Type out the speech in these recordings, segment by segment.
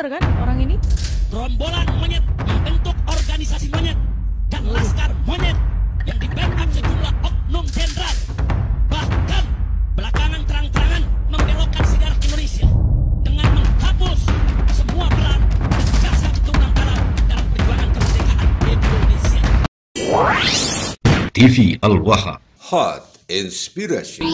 besar kan orang ini? Gerombolan monyet membentuk organisasi monyet dan laskar monyet yang di-backup sejumlah oknum jenderal. Bahkan belakangan terang-terangan membelokkan sejarah Indonesia dengan menghapus semua peran dan jasa Tunggang Karang dalam perjuangan kemerdekaan Indonesia. TV Al-Waha. Hot Inspiration.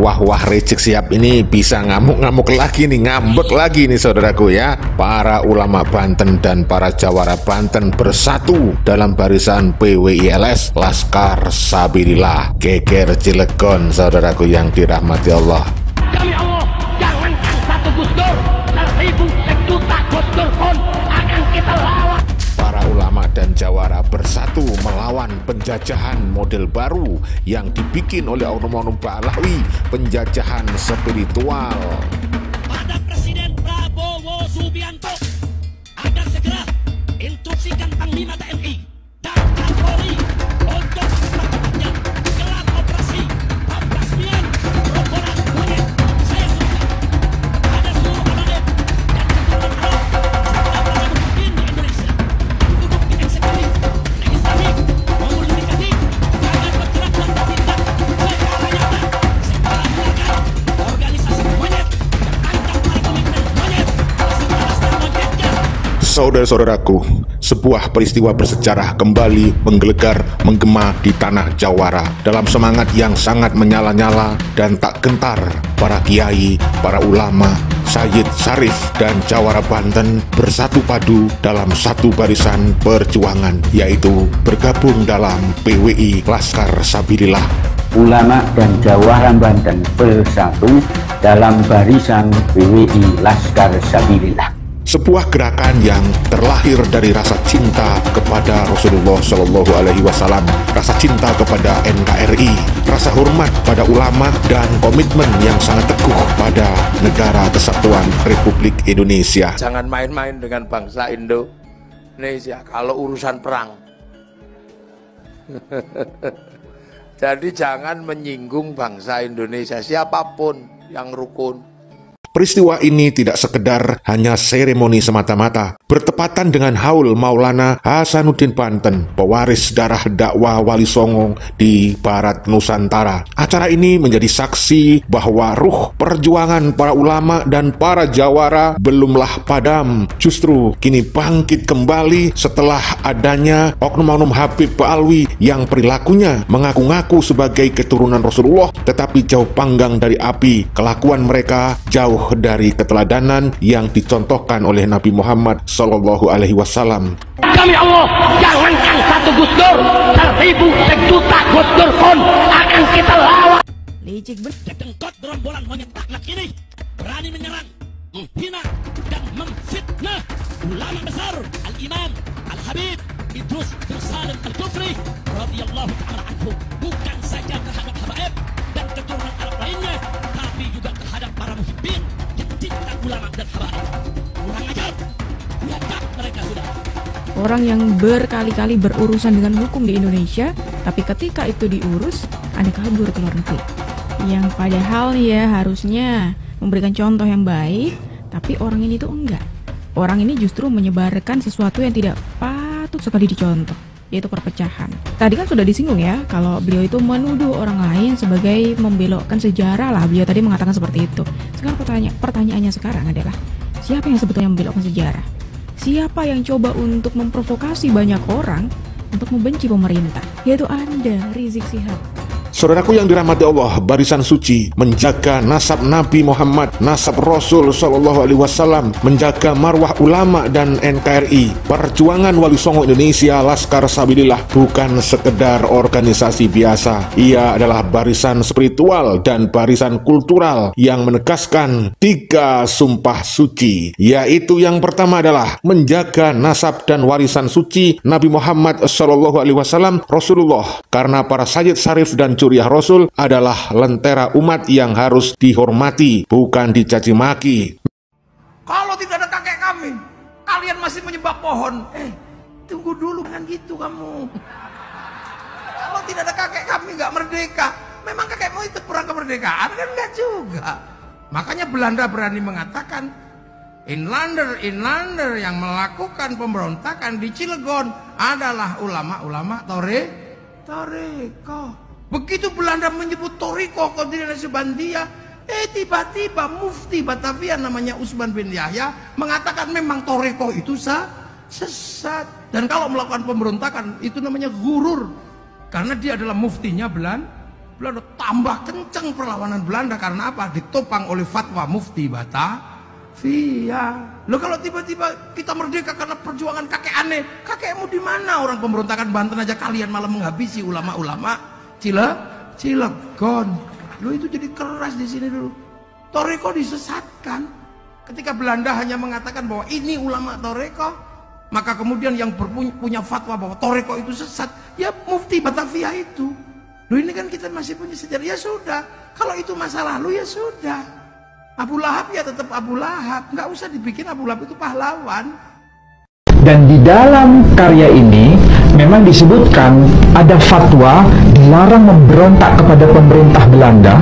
Wah, Rizik Syihab ini bisa ngamuk-ngamuk lagi nih, ngambek lagi nih saudaraku ya. Para ulama Banten dan para jawara Banten bersatu dalam barisan PWILS Laskar Sabilillah. Geger Cilegon saudaraku yang dirahmati Allah. Demi Allah, jangankan satu Gus Dur, 1000 sejuta Gus Dur pun akan kita lawan. Para ulama dan jawara bersatu melawan penjajahan model baru yang dibikin oleh oknum-oknum Pahlawi, penjajahan spiritual. Pada Presiden Prabowo Subianto agar segera instruksikan Panglima TNI dan Kapolri untuk secepatnya gelar operasi pembasmian gerombolan monyet. Saya serahkan kepada seluruh amanat dan keturunan Arab serta para pemimpin di Indonesia, duduk di eksekutif, legislatif, maupun yudikatif, agar bergerak dan bertindak secara nyata setelah menekan organisasi monyet yang angkat para pemimpin monyet beserta laskar monyetnya. Saudara-saudaraku, sebuah peristiwa bersejarah kembali menggelegar, menggema di tanah Jawara. Dalam semangat yang sangat menyala-nyala dan tak gentar, para kiai, para ulama, Sayyid Syarif dan Jawara Banten bersatu padu dalam satu barisan perjuangan, yaitu bergabung dalam PWI Laskar Sabilillah. Ulama dan jawara Banten bersatu dalam barisan PWI Laskar Sabilillah. Sebuah gerakan yang terlahir dari rasa cinta kepada Rasulullah Shallallahu Alaihi Wasallam, rasa cinta kepada NKRI, rasa hormat pada ulama, dan komitmen yang sangat teguh pada negara kesatuan Republik Indonesia. Jangan main-main dengan bangsa Indonesia kalau urusan perang. Jadi jangan menyinggung bangsa Indonesia, siapapun yang rukun. Peristiwa ini tidak sekedar hanya seremoni semata-mata, bertepatan dengan haul Maulana Hasanuddin Banten, pewaris darah dakwah Wali Songo di Barat Nusantara. Acara ini menjadi saksi bahwa ruh perjuangan para ulama dan para jawara belumlah padam, justru kini bangkit kembali setelah adanya oknum-oknum Habib Ba'alwi yang perilakunya mengaku-ngaku sebagai keturunan Rasulullah, tetapi jauh panggang dari api. Kelakuan mereka jauh dari keteladanan yang dicontohkan oleh Nabi Muhammad Sallallahu Alaihi Wasallam. Demi Allah, jangankan satu Gus Dur, 1000 sejuta Gus Dur pun akan kita lawan. Licik Dedengkot gerombolan monyet taknak ini berani menyerang, menghina, dan memfitnah ulama besar Al-Imam Al-Habib Idrus bin Salim Al-Kufri radhiyallahu ta'ala anhu, bukan saja terhadap habaib dan keturunan Arab lainnya, tapi juga terhadap para muhibbin yang cinta ulama dan habaib. Kurang ajar, biadab mereka sudah. orang yang berkali-kali berurusan dengan hukum di Indonesia, tapi ketika itu diurus, ada kabur ke luar negeri. Yang padahal ya harusnya memberikan contoh yang baik, tapi orang ini tuh enggak. Orang ini justru menyebarkan sesuatu yang tidak patut sekali dicontoh, yaitu perpecahan. Tadi kan sudah disinggung ya, kalau beliau itu menuduh orang lain sebagai membelokkan sejarah lah. Beliau tadi mengatakan seperti itu. Sekarang pertanyaannya sekarang adalah, siapa yang sebetulnya membelokkan sejarah? Siapa yang coba untuk memprovokasi banyak orang untuk membenci pemerintah? Yaitu Anda, Rizik Syihab. Saudaraku yang dirahmati Allah, barisan suci menjaga nasab Nabi Muhammad, nasab Rasul Shallallahu Alaihi Wasallam, menjaga marwah ulama dan NKRI. Perjuangan Wali Songo Indonesia Laskar Sabilillah bukan sekedar organisasi biasa. Ia adalah barisan spiritual dan barisan kultural yang menegaskan 3 sumpah suci, yaitu yang pertama adalah menjaga nasab dan warisan suci Nabi Muhammad Shallallahu Alaihi Wasallam Rasulullah, karena para Sayyid Syarif dan Curiah Rasul adalah lentera umat yang harus dihormati, bukan dicaci maki. Kalau tidak ada kakek kami, kalian masih menyembah pohon. Tunggu dulu, kan gitu kamu. tidak ada kakek kami nggak merdeka. Memang kakekmu itu perang kemerdekaan kan? Enggak juga. Makanya Belanda berani mengatakan Inlander yang melakukan pemberontakan di Cilegon adalah ulama-ulama Toreko. Begitu Belanda menyebut Toreko Kontinental Bandia, tiba-tiba Mufti Batavia namanya Usman bin Yahya mengatakan memang Toreko itu sesat. Dan kalau melakukan pemberontakan itu namanya gurur. Karena dia adalah muftinya Belanda. Tambah kencang perlawanan Belanda karena apa? Ditopang oleh fatwa Mufti Batavia. Loh, kalau tiba-tiba kita merdeka karena perjuangan kakek aneh, kakekmu di mana? Orang pemberontakan Banten aja kalian malah menghabisi ulama-ulama Cilegon. Loh, itu jadi keras di sini dulu. Toreko disesatkan. Ketika Belanda hanya mengatakan bahwa ini ulama Toreko, maka kemudian yang punya fatwa bahwa Toreko itu sesat, ya Mufti Batavia itu. Loh, ini kan kita masih punya sejarah. Ya sudah, kalau itu masa lalu ya sudah. Abu Lahab ya tetap Abu Lahab, nggak usah dibikin Abu Lahab itu pahlawan. Dan di dalam karya ini memang disebutkan ada fatwa dilarang memberontak kepada pemerintah Belanda,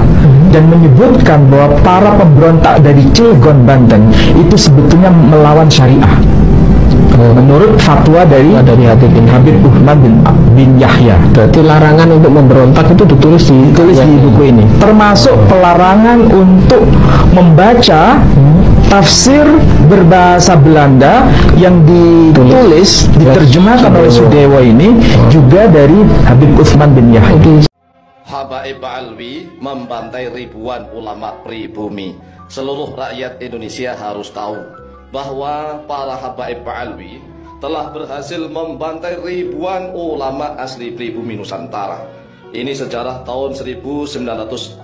dan menyebutkan bahwa para pemberontak dari Cilegon, Banten itu sebetulnya melawan syariah. Menurut fatwa dari Habib Uthman bin Yahya. Berarti larangan untuk memberontak itu ditulis di buku ini. Termasuk pelarangan untuk membaca tafsir berbahasa Belanda yang diterjemahkan oleh Sudewo ini juga dari Habib Uthman bin Yahya. Habaib Alwi membantai ribuan ulama pribumi. Seluruh rakyat Indonesia harus tahu bahwa para Habaib Alwi telah berhasil membantai ribuan ulama asli pribumi Nusantara. Ini sejarah tahun 1950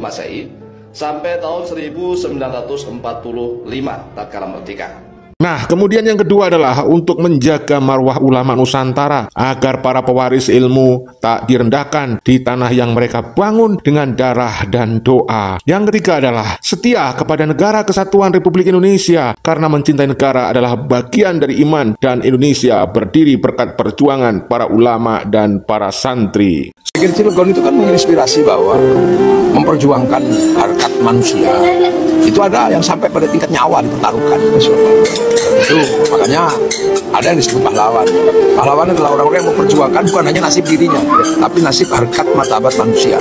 Masehi sampai tahun 1945 tatkala merdeka. Nah, kemudian yang kedua adalah untuk menjaga marwah ulama Nusantara agar para pewaris ilmu tak direndahkan di tanah yang mereka bangun dengan darah dan doa. Yang ketiga adalah setia kepada negara kesatuan Republik Indonesia karena mencintai negara adalah bagian dari iman dan Indonesia berdiri berkat perjuangan para ulama dan para santri. Geger Cilegon itu kan menginspirasi bahwa memperjuangkan harkat manusia itu ada yang sampai pada tingkat nyawa dipertaruhkan. Itu makanya ada yang disebut pahlawan. Pahlawan adalah orang-orang yang memperjuangkan bukan hanya nasib dirinya, tapi nasib harkat martabat manusia.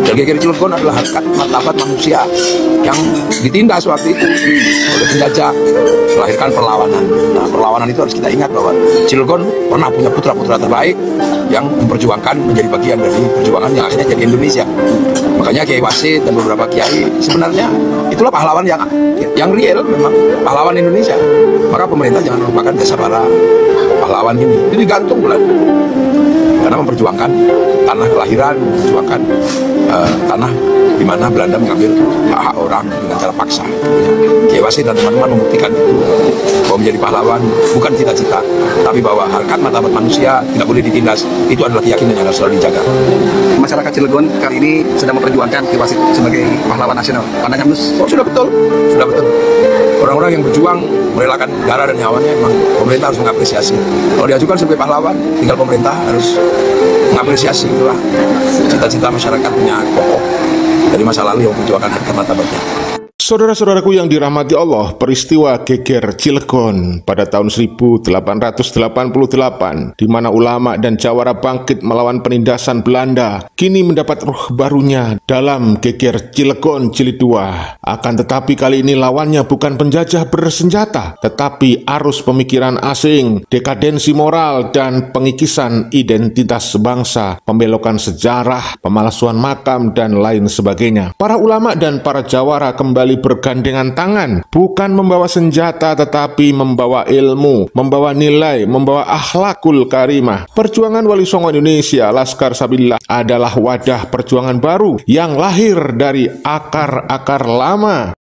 Dan Geger Cilegon adalah harkat martabat manusia yang ditindas waktu itu oleh penjajah, melahirkan perlawanan. Nah, perlawanan itu harus kita ingat bahwa Cilegon pernah punya putra-putra terbaik yang memperjuangkan menjadi bagian dari perjuangan yang akhirnya jadi Indonesia. Makanya Kiai Wasit dan beberapa kiai sebenarnya itulah pahlawan yang real, memang pahlawan Indonesia. Maka pemerintah jangan melupakan jasa para pahlawan ini. Itu digantung Belanda karena memperjuangkan tanah kelahiran, memperjuangkan tanah di mana Belanda mengambil hak orang dengan cara paksa. Kiai Wasit dan teman-teman membuktikan itu bahwa menjadi pahlawan bukan cita-cita, tapi bahwa harkat martabat manusia tidak boleh ditindas. Itu adalah keyakinan yang harus selalu dijaga. Masyarakat Cilegon kali ini sedang memperjuangkan Kiai Wasit sebagai pahlawan nasional. Pandangan Gus? Oh, sudah betul, sudah betul. Orang-orang yang berjuang merelakan darah dan nyawanya, memang pemerintah harus mengapresiasi. Kalau diajukan sebagai pahlawan, tinggal pemerintah harus mengapresiasi. Itulah cita-cita masyarakat punya pokok dari masa lalu yang memperjuangkan harkat martabatnya. Saudara-saudaraku yang dirahmati Allah, peristiwa Geger Cilegon pada tahun 1888 di mana ulama dan jawara bangkit melawan penindasan Belanda kini mendapat ruh barunya dalam Geger Cilegon Jilid 2. Akan tetapi kali ini lawannya bukan penjajah bersenjata, tetapi arus pemikiran asing, dekadensi moral dan pengikisan identitas bangsa, pembelokan sejarah, pemalsuan makam dan lain sebagainya. Para ulama dan para jawara kembali bergandengan tangan, bukan membawa senjata tetapi membawa ilmu, membawa nilai, membawa akhlakul karimah. Perjuangan Wali Songo Indonesia Laskar Sabilillah adalah wadah perjuangan baru yang lahir dari akar-akar lama.